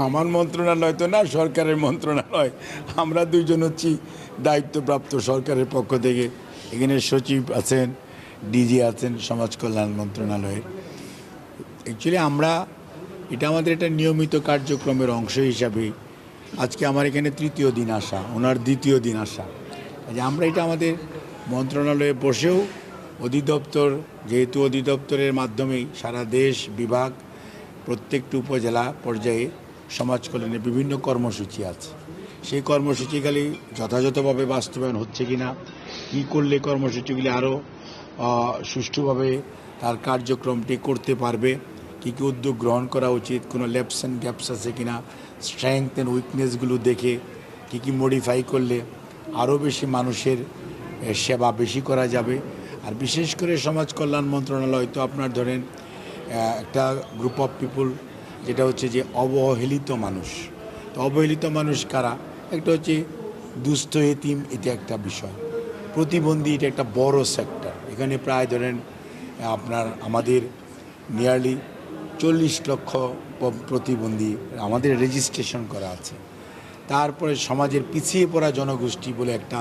আমার মন্ত্রণালয় তো না, সরকারের মন্ত্রণালয়। আমরা দুইজন হচ্ছি দায়িত্বপ্রাপ্ত সরকারের পক্ষ থেকে। এখানে সচিব আছেন, ডিজি আছেন সমাজ কল্যাণ মন্ত্রণালয়ের। অ্যাকচুয়ালি এটা আমাদের একটা নিয়মিত কার্যক্রমের অংশ হিসাবে আজকে আমার এখানে তৃতীয় দিন আসা, ওনার দ্বিতীয় দিন আসা। যে আমরা এটা আমাদের মন্ত্রণালয়ে বসেও অধিদপ্তর, যেহেতু অধিদপ্তরের মাধ্যমেই সারা দেশ বিভাগ প্রত্যেকটি উপজেলা পর্যায়ে সমাজ কল্যাণের বিভিন্ন কর্মসূচি আছে। সেই কর্মসূচিগুলি যথাযথভাবে বাস্তবায়ন হচ্ছে কি না, কী করলে কর্মসূচিগুলি আরও সুষ্ঠুভাবে তার কার্যক্রমটি করতে পারবে, কী কী উদ্যোগ গ্রহণ করা উচিত, কোনো ল্যাপস অ্যান্ড গ্যাপস আছে কি না, স্ট্রেংথ অ্যান্ড উইকনেসগুলো দেখে কী কী মডিফাই করলে আরও বেশি মানুষের সেবা বেশি করা যাবে। আর বিশেষ করে সমাজ কল্যাণ মন্ত্রণালয় তো আপনার ধরেন একটা গ্রুপ অফ পিপুল, যেটা হচ্ছে যে অবহেলিত মানুষ। তো অবহেলিত মানুষ কারা? একটা হচ্ছে দুস্থ এতিম, এটা একটা বিষয়। প্রতিবন্ধী, এটা একটা বড় সেক্টর। এখানে প্রায় ধরেন আপনার আমাদের নিয়ারলি 40 লক্ষ প্রতিবন্ধী আমাদের রেজিস্ট্রেশন করা আছে। তারপরে সমাজের পিছিয়ে পড়া জনগোষ্ঠী বলে একটা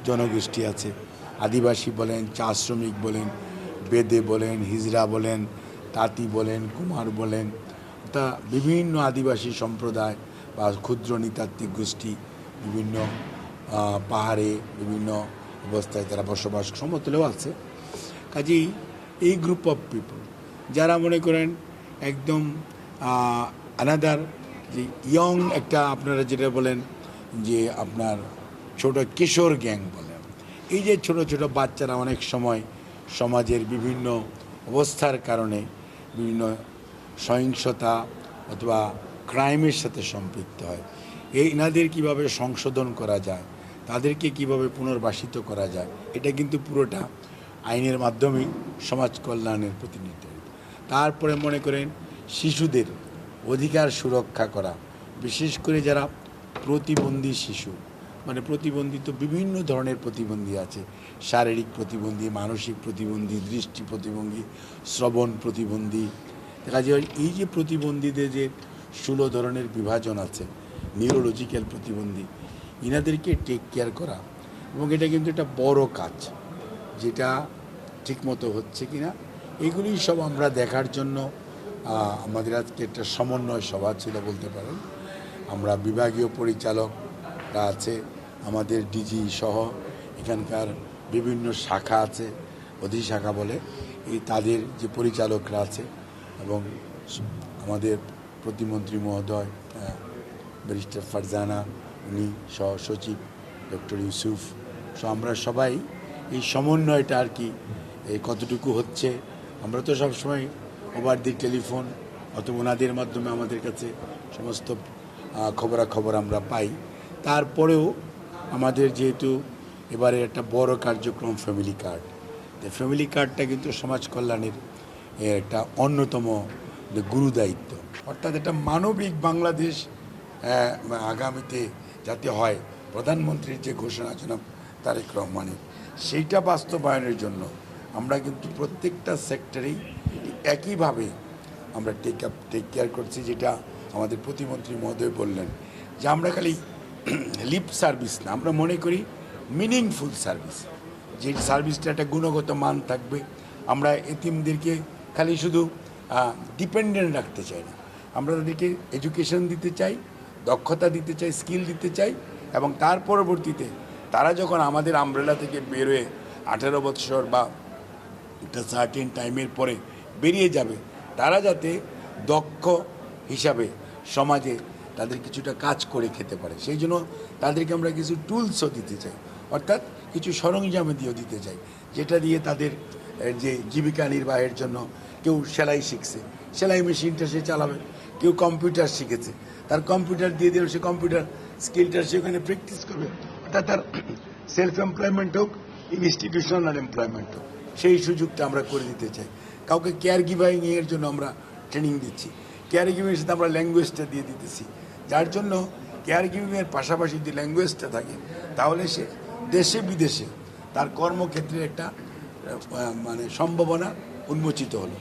জনগোষ্ঠী আছে। আদিবাসী বলেন, চা শ্রমিক বলেন, বেদে বলেন, হিজড়া বলেন, তাঁতি বলেন, কুমার বলেন, তা বিভিন্ন আদিবাসী সম্প্রদায় বা ক্ষুদ্র নৃতাত্ত্বিক গোষ্ঠী বিভিন্ন পাহাড়ে বিভিন্ন অবস্থায় তারা বসবাস, সমতলেও আছে। কাজেই এই গ্রুপ অফ পিপল যারা মনে করেন একদম আনাদার যে ইয়ং একটা, আপনারা যেটা বলেন যে আপনার ছোট কিশোর গ্যাং বলেন, এই যে ছোট ছোট বাচ্চারা অনেক সময় সমাজের বিভিন্ন অবস্থার কারণে বিভিন্ন সহিংসতা অথবা ক্রাইমের সাথে সম্পৃক্ত হয়, এনাদের কিভাবে সংশোধন করা যায়, তাদেরকে কিভাবে পুনর্বাসিত করা যায়, এটা কিন্তু পুরোটা আইনের মাধ্যমেই সমাজ কল্যাণের প্রতিনিধিত্ব। তারপরে মনে করেন শিশুদের অধিকার সুরক্ষা করা, বিশেষ করে যারা প্রতিবন্ধী শিশু, মানে প্রতিবন্ধী তো বিভিন্ন ধরনের প্রতিবন্ধী আছে, শারীরিক প্রতিবন্ধী, মানসিক প্রতিবন্ধী, দৃষ্টি প্রতিবন্ধী, শ্রবণ প্রতিবন্ধী। দেখা যায় এই যে প্রতিবন্ধীদের যে 16 ধরনের বিভাজন আছে, নিউরোলজিক্যাল প্রতিবন্ধী, ইনাদেরকে টেক কেয়ার করা, এবং এটা কিন্তু একটা বড় কাজ, যেটা ঠিকমতো হচ্ছে কি না এগুলি সব আমরা দেখার জন্য আমাদের আজকে একটা সমন্বয় সভা ছিল বলতে পারেন। আমরা বিভাগীয় পরিচালকরা আছে, আমাদের ডিজি সহ এখানকার বিভিন্ন শাখা আছে, অধিশাখা বলে, এই তাদের যে পরিচালকরা আছে, এবং আমাদের প্রতিমন্ত্রী মহোদয় ব্যারিস্টার ফারজানা, উনি সহ সচিব ডক্টর ইউসুফ, আমরা সবাই এই সমন্বয়টা আর কি কতটুকু হচ্ছে, আমরা তো সবসময় ওভার দি টেলিফোন অথবা ওনাদের মাধ্যমে আমাদের কাছে সমস্ত খবরাখবর আমরা পাই। তারপরেও আমাদের যেহেতু এবারে একটা বড় কার্যক্রম ফ্যামিলি কার্ড, ফ্যামিলি কার্ডটা কিন্তু সমাজ কল্যাণের একটা অন্যতম গুরুদায়িত্ব। অর্থাৎ একটা মানবিক বাংলাদেশ আগামীতে যাতে হয়, প্রধানমন্ত্রীর যে ঘোষণা জনাব তারেক রহমানের, সেইটা বাস্তবায়নের জন্য আমরা কিন্তু প্রত্যেকটা সেক্টরেই একইভাবে আমরা টেক কেয়ার করছি। যেটা আমাদের প্রতিমন্ত্রী মহোদয় বললেন যে আমরা খালি লিপ সার্ভিস না, আমরা মনে করি মিনিংফুল সার্ভিস, যে সার্ভিসটা একটা গুণগত মান থাকবে। আমরা এতিমদেরকে খালি শুধু ডিপেন্ডেন্ট রাখতে চাই না, আমরা তাদেরকে এডুকেশন দিতে চাই, দক্ষতা দিতে চাই, স্কিল দিতে চাই, এবং তার পরবর্তীতে তারা যখন আমাদের আমব্রেলা থেকে বেরোয় 18 বৎসর বা একটা সার্টেন টাইমের পরে বেরিয়ে যাবে, তারা যাতে দক্ষ হিসাবে সমাজে তাদের কিছুটা কাজ করে খেতে পারে, সেই জন্য তাদেরকে আমরা কিছু টুলসও দিতে চাই, অর্থাৎ কিছু সরঞ্জামও দিতে চাই, যেটা দিয়ে তাদের যে জীবিকা নির্বাহের জন্য, কেউ সেলাই শিখছে, সেলাই মেশিনটা সে চালাবে, কেউ কম্পিউটার শিখেছে, তার কম্পিউটার দিয়ে দিলে সে কম্পিউটার স্কিলটা সে ওখানে প্র্যাকটিস করবে, অর্থাৎ তার সেলফ এমপ্লয়মেন্ট হোক, ইনস্টিটিউশনাল এমপ্লয়মেন্ট হোক, সেই সুযোগটা আমরা করে দিতে চাই। কাউকে কেয়ার গিভিংয়ের জন্য আমরা ট্রেনিং দিচ্ছি, কেয়ার গিভিংয়ের সাথে আমরা ল্যাঙ্গুয়েজটা দিয়ে দিতেছি, যার জন্য কেয়ার গিভিংয়ের পাশাপাশি যদি ল্যাঙ্গুয়েজটা থাকে, তাহলে সে দেশে বিদেশে তার কর্মক্ষেত্রে একটা মানে সম্ভাবনা উন্মোচিত হলো।